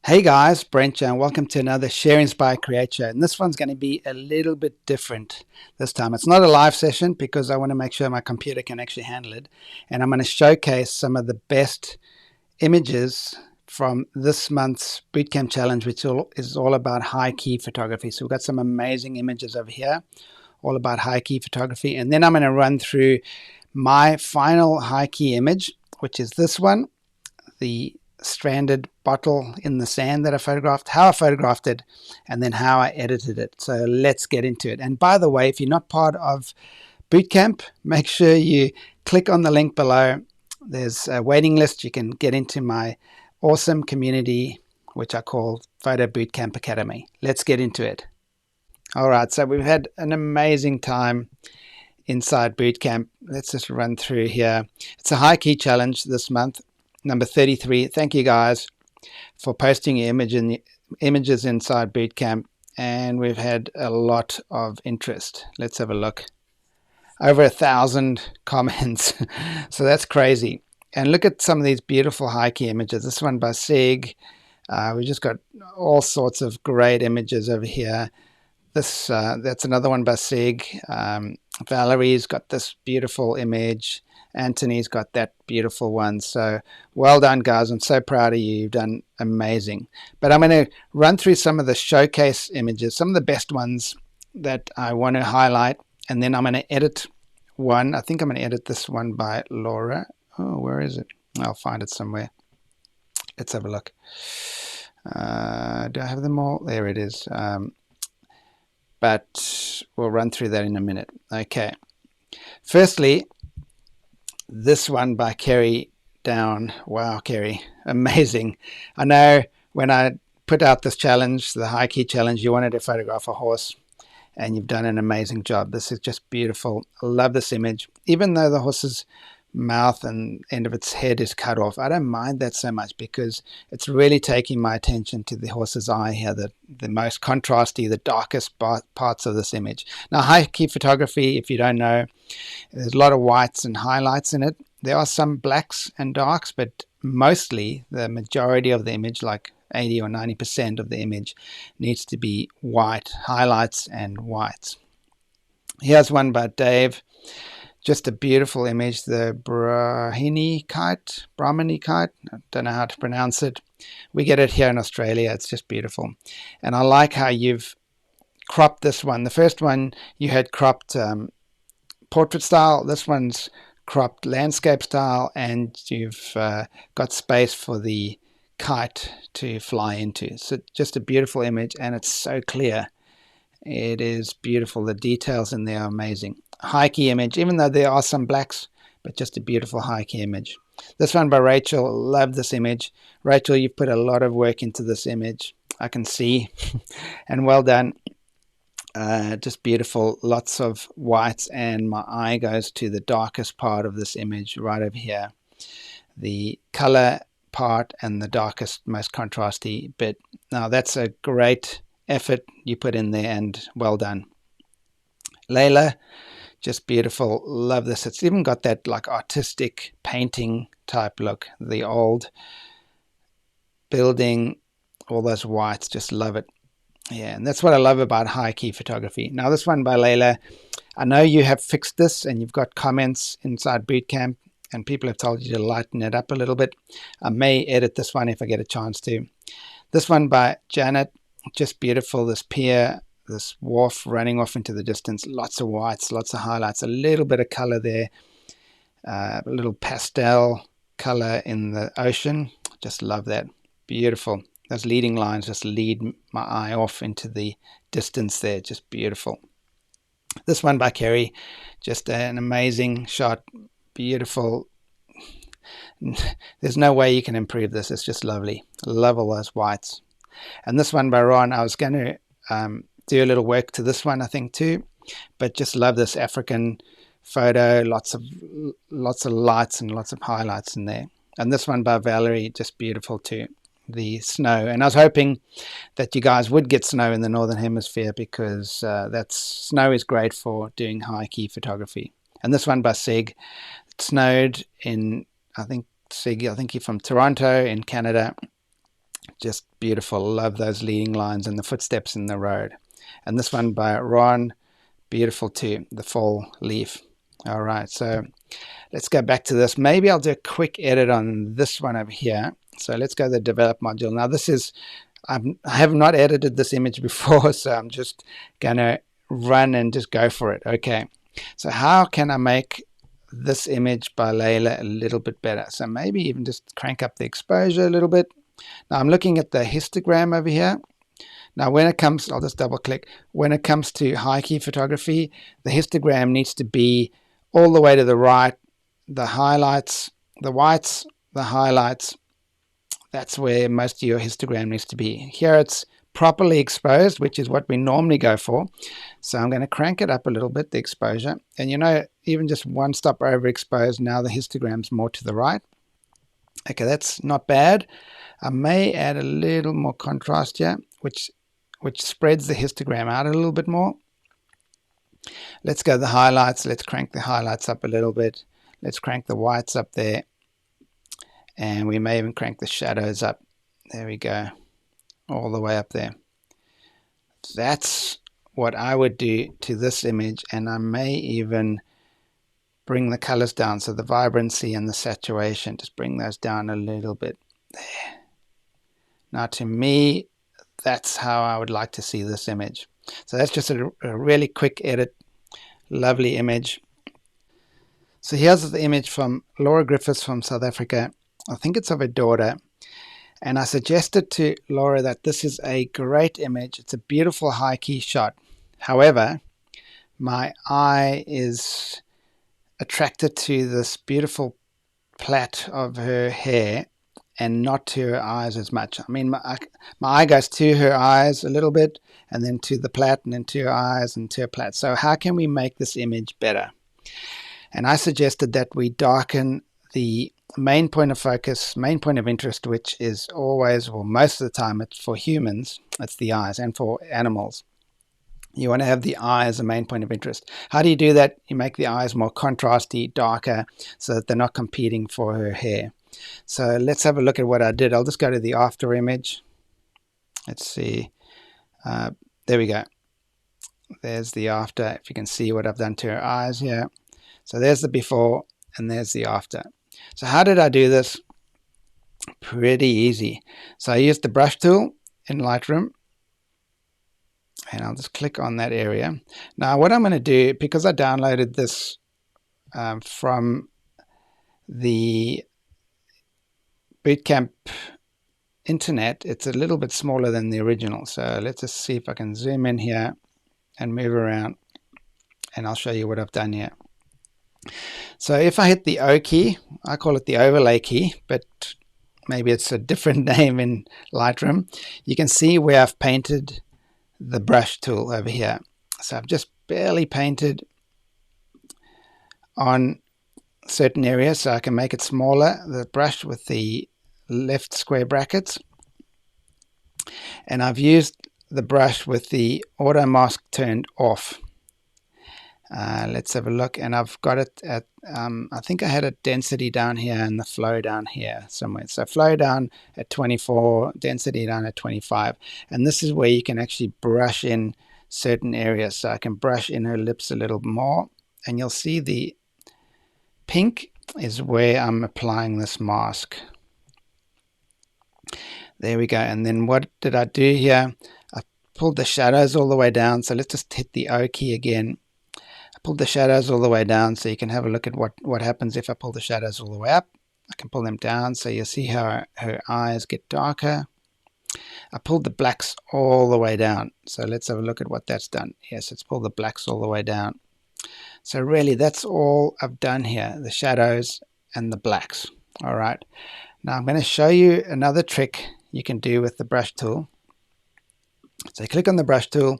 Hey guys, Brent here, and welcome to another Share, Inspire, Create show. And this one's going to be a little bit different this time. It's not a live session because I want to make sure my computer can actually handle it. And I'm going to showcase some of the best images from this month's Bootcamp Challenge, which is all about high key photography. So we've got some amazing images over here, all about high key photography. And then I'm going to run through my final high key image, which is this one, the stranded bottle in the sand that I photographed, how I photographed it, and then how I edited it. So let's get into it. And by the way, if you're not part of Bootcamp, make sure you click on the link below. There's a waiting list. You can get into my awesome community, which I call Photo Bootcamp Academy. Let's get into it. All right, so we've had an amazing time inside Bootcamp. Let's just run through here. It's a high key challenge this month. Number 33. Thank you guys for posting your images inside Bootcamp, and we've had a lot of interest. Let's have a look. Over 1,000 comments, so that's crazy. And look at some of these beautiful high key images. This one by SIG. We just got all sorts of great images over here. That's another one by SIG. Valerie's got this beautiful image. Anthony's got that beautiful one. So well done, guys. I'm so proud of you. You've done amazing. But I'm going to run through some of the showcase images, some of the best ones that I want to highlight. And then I'm going to edit one. I think I'm going to edit this one by Laura. Oh, where is it? I'll find it somewhere. Let's have a look. Do I have them all? There it is. But we'll run through that in a minute. Okay. Firstly, this one by Kerry Down. Wow, Kerry, amazing. I know when I put out this challenge, the high key challenge, you wanted to photograph a horse, and you've done an amazing job. This is just beautiful. I love this image. Even though the horse's mouth and end of its head is cut off, I don't mind that so much because it's really taking my attention to the horse's eye here, the most contrasty, the darkest parts of this image. Now, high key photography, if you don't know, there's a lot of whites and highlights in it. There are some blacks and darks, but mostly the majority of the image, like 80 or 90% of the image, needs to be white, highlights and whites. Here's one by Dave. Just a beautiful image, the Brahmini kite. I don't know how to pronounce it. We get it here in Australia. It's just beautiful. And I like how you've cropped this one. The first one you had cropped portrait style. This one's cropped landscape style, and you've got space for the kite to fly into. So just a beautiful image, and it's so clear. It is beautiful. The details in there are amazing. High key image, even though there are some blacks, but just a beautiful high key image. This one by Rachel. Love this image. Rachel, you've put a lot of work into this image, I can see. And well done. Just beautiful. Lots of whites, and my eye goes to the darkest part of this image right over here. The color part and the darkest, most contrasty bit. Now that's a great effort you put in there, and well done. Layla, just beautiful. Love this. It's even got that like artistic painting type look. The old building, all those whites, just love it. Yeah, and that's what I love about high key photography. Now this one by Layla, I know you have fixed this and you've got comments inside Bootcamp and people have told you to lighten it up a little bit. I may edit this one if I get a chance to. This one by Janet, just beautiful. This pier, this wharf running off into the distance, lots of whites, lots of highlights, a little bit of color there, a little pastel color in the ocean. Just love that. Beautiful. Those leading lines just lead my eye off into the distance there. Just beautiful. This one by Kerry, just an amazing shot. Beautiful. There's no way you can improve this. It's just lovely. I love all those whites. And this one by Ron, I was going to do a little work to this one, I think, too. But just love this African photo. Lots of lights and lots of highlights in there. And this one by Valerie, just beautiful too. The snow, and I was hoping that you guys would get snow in the northern hemisphere because snow is great for doing high key photography. And this one by Sig, it snowed in, I think Sig, I think you're from Toronto in Canada, Just beautiful. Love those leading lines and the footsteps in the road. And this one by Ron, beautiful too, the fall leaf. All right, so let's go back to this. Maybe I'll do a quick edit on this one over here. So let's go to the develop module. Now this is, I have not edited this image before, so I'm just gonna run and just go for it. Okay, so how can I make this image by Layla a little bit better? So maybe even just crank up the exposure a little bit. Now I'm looking at the histogram over here. Now when it comes, I'll just double click, when it comes to high key photography, the histogram needs to be all the way to the right, the highlights, the whites, the highlights, that's where most of your histogram needs to be. Here it's properly exposed, which is what we normally go for. So I'm going to crank it up a little bit, the exposure. And you know, even just one stop overexposed, now the histogram's more to the right. Okay, that's not bad. I may add a little more contrast here, which spreads the histogram out a little bit more. Let's go to the highlights. Let's crank the highlights up a little bit. Let's crank the whites up there. And we may even crank the shadows up. There we go. All the way up there. That's what I would do to this image. And I may even bring the colors down. So the vibrancy and the saturation, just bring those down a little bit. There. Now to me, that's how I would like to see this image. So that's just a really quick edit. Lovely image. So here's the image from Laura Griffiths from South Africa. I think it's of her daughter. And I suggested to Laura that this is a great image. It's a beautiful high key shot. However, my eye is attracted to this beautiful plait of her hair and not to her eyes as much. I mean, my eye goes to her eyes a little bit, and then to the plait, and then to her eyes, and to her plait. So how can we make this image better? And I suggested that we darken the main point of focus, main point of interest, which is always, well, most of the time, it's for humans, it's the eyes, and for animals. You want to have the eye as a main point of interest. How do you do that? You make the eyes more contrasty, darker, so that they're not competing for her hair. So let's have a look at what I did. I'll just go to the after image. Let's see. There we go. There's the after. If you can see what I've done to her eyes here. So there's the before and there's the after. So how did I do this? Pretty easy. So I used the brush tool in Lightroom. And I'll just click on that area. Now what I'm going to do, because I downloaded this from the BootCamp internet, it's a little bit smaller than the original. So let's just see if I can zoom in here and move around, and I'll show you what I've done here. So if I hit the O key, I call it the overlay key, but maybe it's a different name in Lightroom. You can see where I've painted the brush tool over here. So I've just barely painted on certain areas so I can make it smaller, the brush with the left square brackets. And I've used the brush with the auto mask turned off. Let's have a look, and I've got it at, I think I had a density down here and the flow down here somewhere. So flow down at 24, density down at 25. And this is where you can actually brush in certain areas. So I can brush in her lips a little more, and you'll see the pink is where I'm applying this mask. There we go. And then what did I do here? I pulled the shadows all the way down. So let's just hit the O key again. I pulled the shadows all the way down so you can have a look at what happens if I pull the shadows all the way up. I can pull them down so you'll see how her eyes get darker. I pulled the blacks all the way down. So let's have a look at what that's done. Yes, it's pulled the blacks all the way down. So really that's all I've done here, the shadows and the blacks. All right. Now I'm going to show you another trick you can do with the brush tool. So click on the brush tool.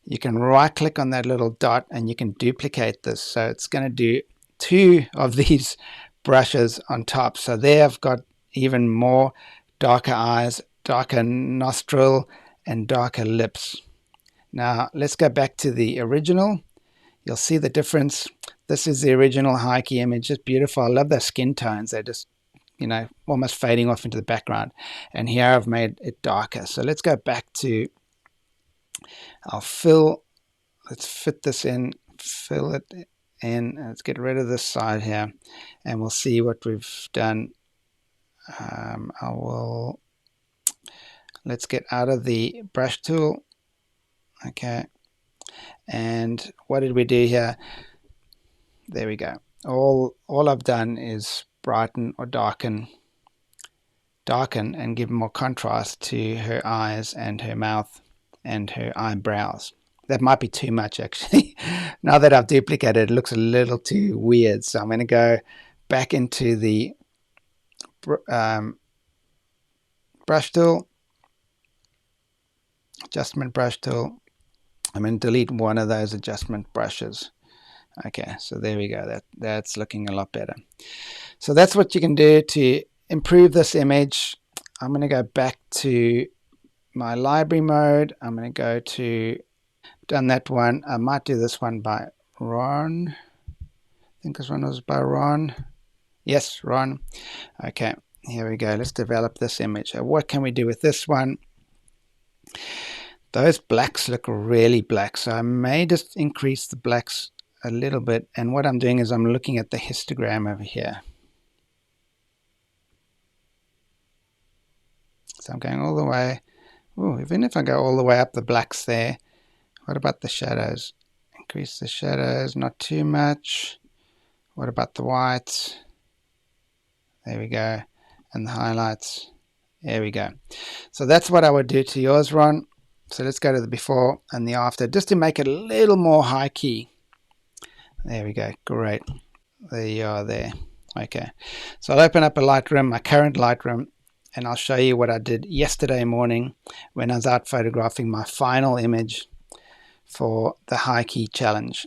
You can right click on that little dot and you can duplicate this. So it's going to do 2 of these brushes on top. So there I've got even more darker eyes, darker nostril, and darker lips. Now let's go back to the original. You'll see the difference. This is the original high key image. It's beautiful. I love those skin tones. They're just you know, almost fading off into the background. And here I've made it darker. So let's go back to, let's fit this in, fill it in. Let's get rid of this side here, and we'll see what we've done. Let's get out of the brush tool. Okay. And what did we do here? There we go. All I've done is brighten or darken and give more contrast to her eyes and her mouth and her eyebrows. That might be too much, actually. Now that I've duplicated, it looks a little too weird. So I'm going to go back into the brush tool, adjustment brush tool. I'm going to delete one of those adjustment brushes. Okay, so there we go. That's looking a lot better. So that's what you can do to improve this image. I'm going to go back to my library mode. I'm going to go to, done that one. I might do this one by Ron. I think this one was by Ron. Yes, Ron. Okay, here we go. Let's develop this image. What can we do with this one? Those blacks look really black, so I may just increase the blacks a little bit. And what I'm doing is I'm looking at the histogram over here. So I'm going all the way. Ooh, even if I go all the way up the blacks there, what about the shadows? Increase the shadows, not too much. What about the whites? There we go. And the highlights. There we go. So that's what I would do to yours, Ron. So let's go to the before and the after, just to make it a little more high key. There we go. Great. There you are there. Okay. So I'll open up a Lightroom, my current Lightroom, and I'll show you what I did yesterday morning when I was out photographing my final image for the high key challenge.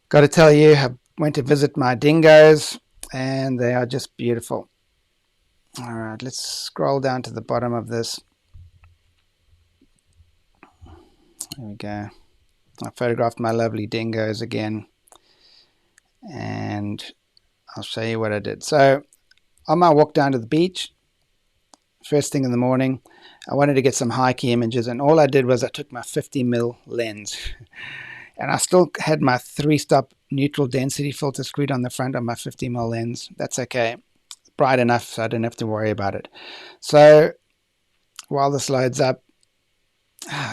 Got to tell you, I went to visit my dingoes and they are just beautiful. All right, let's scroll down to the bottom of this. There we go. I photographed my lovely dingoes again, and I'll show you what I did. So on my walk down to the beach, first thing in the morning, I wanted to get some high key images, and all I did was I took my 50mm lens and I still had my 3-stop neutral density filter screwed on the front of my 50mm lens. That's okay, bright enough so I didn't have to worry about it. So while this loads up,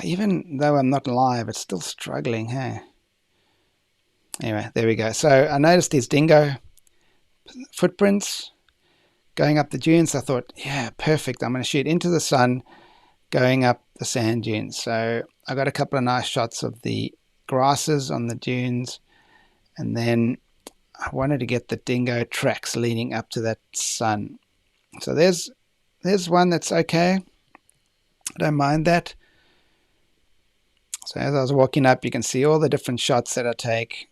even though I'm not live, it's still struggling, hey? Anyway, there we go. So I noticed these dingo footprints going up the dunes. I thought, yeah, perfect. I'm going to shoot into the sun going up the sand dunes. So I got a couple of nice shots of the grasses on the dunes, and then I wanted to get the dingo tracks leading up to that sun. So there's one that's okay. I don't mind that. So as I was walking up, you can see all the different shots that I take,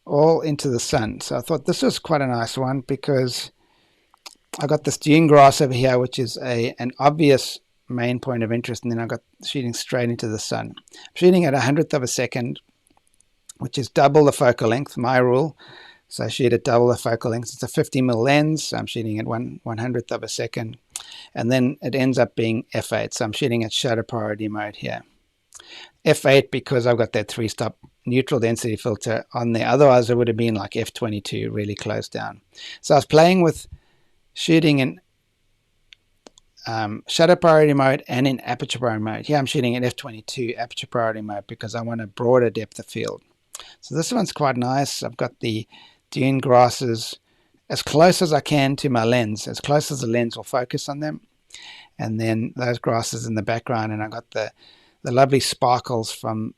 all into the sun. So I thought this was quite a nice one because I got this dune grass over here, which is an obvious main point of interest, and then I got shooting straight into the sun. I'm shooting at 100th of a second, which is double the focal length, my rule. So I shoot at double the focal length. It's a 50mm lens, so I'm shooting at 1/100th of a second, and then it ends up being f8. So I'm shooting at shutter priority mode here. f8 because I've got that 3-stop neutral density filter on there. Otherwise, it would have been like f22, really close down. So I was playing with shooting in shutter priority mode and in aperture priority mode. Here I'm shooting in f22 aperture priority mode because I want a broader depth of field. So this one's quite nice. I've got the dune grasses as close as I can to my lens, as close as the lens will focus on them, and then those grasses in the background, and I got the lovely sparkles from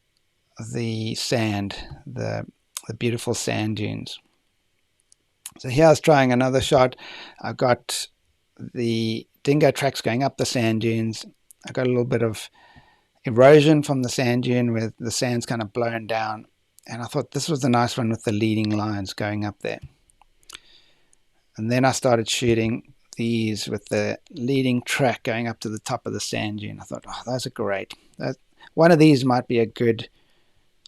the sand, the beautiful sand dunes. So here I was trying another shot. I've got the dingo tracks going up the sand dunes. I got a little bit of erosion from the sand dune where the sand's kind of blown down, and I thought this was the nice one with the leading lines going up there. And then I started shooting these with the leading track going up to the top of the sand dune. I thought, oh, those are great. One of these might be a good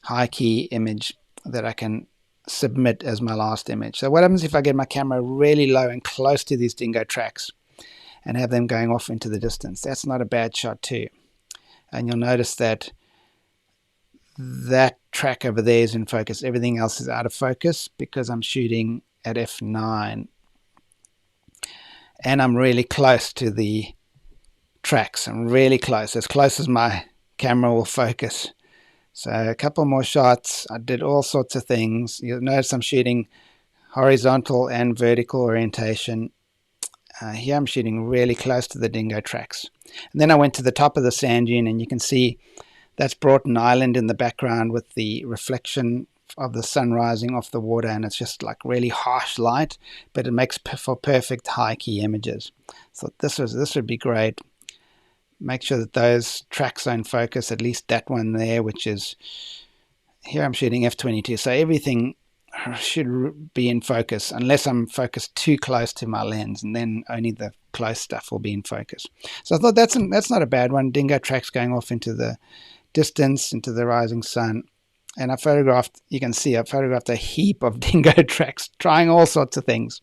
high key image that I can submit as my last image. So what happens if I get my camera really low and close to these dingo tracks and have them going off into the distance? That's not a bad shot too. And you'll notice that that track over there is in focus. Everything else is out of focus because I'm shooting at f9 and I'm really close to the tracks. I'm really close as my camera will focus. So a couple more shots. I did all sorts of things. You'll notice I'm shooting horizontal and vertical orientation. Here I'm shooting really close to the dingo tracks. And then I went to the top of the sand dune, and you can see that's Broughton Island in the background with the reflection of the sun rising off the water, and it's just like really harsh light, but it makes for perfect high key images. So this would be great. Make sure that those tracks are in focus, at least that one there, which is, here I'm shooting f22, so everything should be in focus unless I'm focused too close to my lens, and then only the close stuff will be in focus. So I thought that's not a bad one. Dingo tracks going off into the distance, into the rising sun. And I photographed, you can see I photographed a heap of dingo tracks, trying all sorts of things.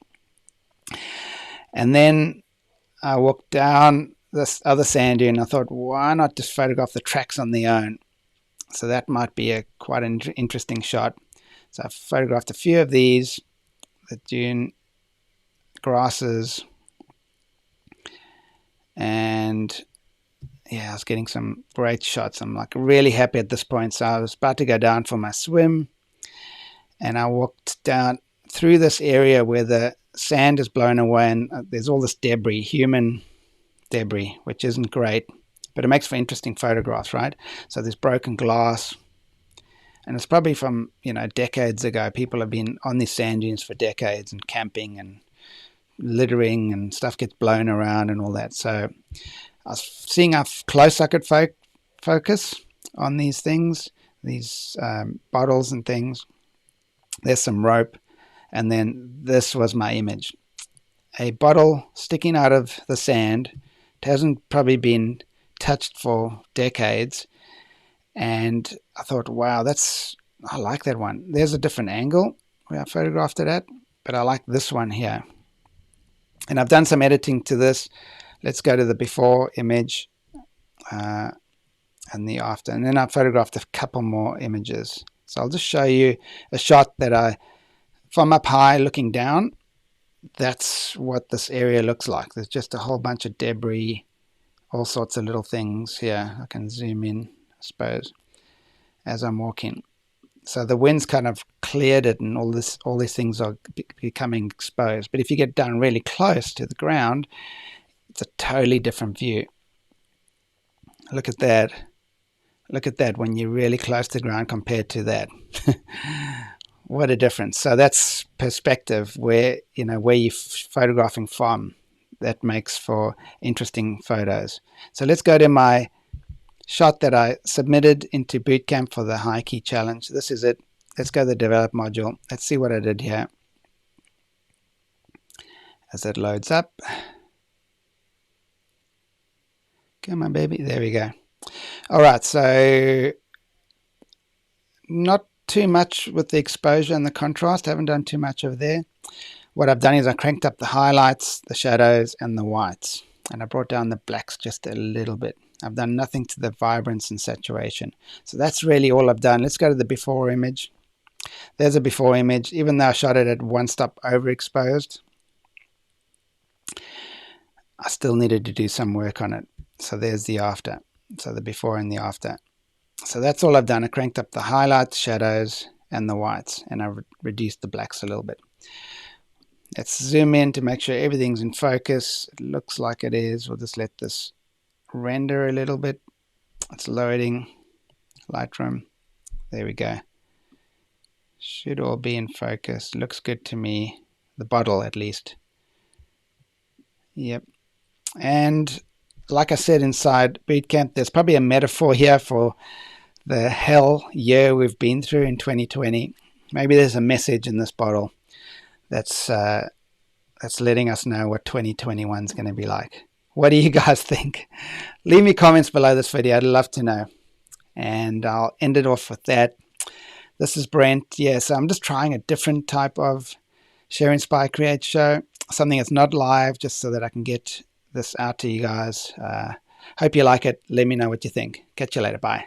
And then I walked down this other sand dune, and I thought, why not just photograph the tracks on their own? So that might be quite an interesting shot. So I photographed a few of these, the dune grasses, and yeah, I was getting some great shots. I'm like really happy at this point. So I was about to go down for my swim, and I walked down through this area where the sand is blown away, and there's all this debris, human debris, which isn't great, but it makes for interesting photographs, right? So there's broken glass, and it's probably from, decades ago. People have been on these sand dunes for decades and camping and littering, and stuff gets blown around and all that. So I was seeing how close I could focus on these things, these bottles and things. There's some rope, and then this was my image. A bottle sticking out of the sand. It hasn't probably been touched for decades, and I thought, wow, I like that one. There's a different angle where I photographed it at, but I like this one here. And I've done some editing to this. Let's go to the before image and the after, and then I photographed a couple more images. So I'll just show you a shot that from up high looking down, that's what this area looks like. There's just a whole bunch of debris, all sorts of little things here. I can zoom in, I suppose, as I'm walking. So the wind's kind of cleared it, and all these things are becoming exposed. But if you get down really close to the ground, it's a totally different view. Look at that. Look at that when you're really close to the ground compared to that. What a difference. So that's perspective, where you're photographing from. That makes for interesting photos. So let's go to my shot that I submitted into BootCamp for the high key challenge. This is it. Let's go to the develop module. Let's see what I did here as it loads up. Come on, baby. There we go. All right. So not too much with the exposure and the contrast. I haven't done too much over there. What I've done is I cranked up the highlights, the shadows, and the whites, and I brought down the blacks just a little bit. I've done nothing to the vibrance and saturation. So that's really all I've done. Let's go to the before image. There's a before image. Even though I shot it at one stop overexposed, I still needed to do some work on it. So there's the after. So the before and the after. So that's all I've done. I cranked up the highlights, shadows, and the whites, and I reduced the blacks a little bit. Let's zoom in to make sure everything's in focus. It looks like it is. We'll just let this render a little bit. It's loading. Lightroom. There we go. Should all be in focus. Looks good to me. The bottle, at least. Yep. And like I said, inside BootCamp, there's probably a metaphor here for the hell year we've been through in 2020. Maybe there's a message in this bottle that's letting us know what 2021 is going to be like. What do you guys think? Leave me comments below this video. I'd love to know. And I'll end it off with that. This is Brent. Yes, I'm just trying a different type of Share, Inspire, Create show, something that's not live, just so that I can get this out to you guys. Hope you like it. Let me know what you think. Catch you later. Bye.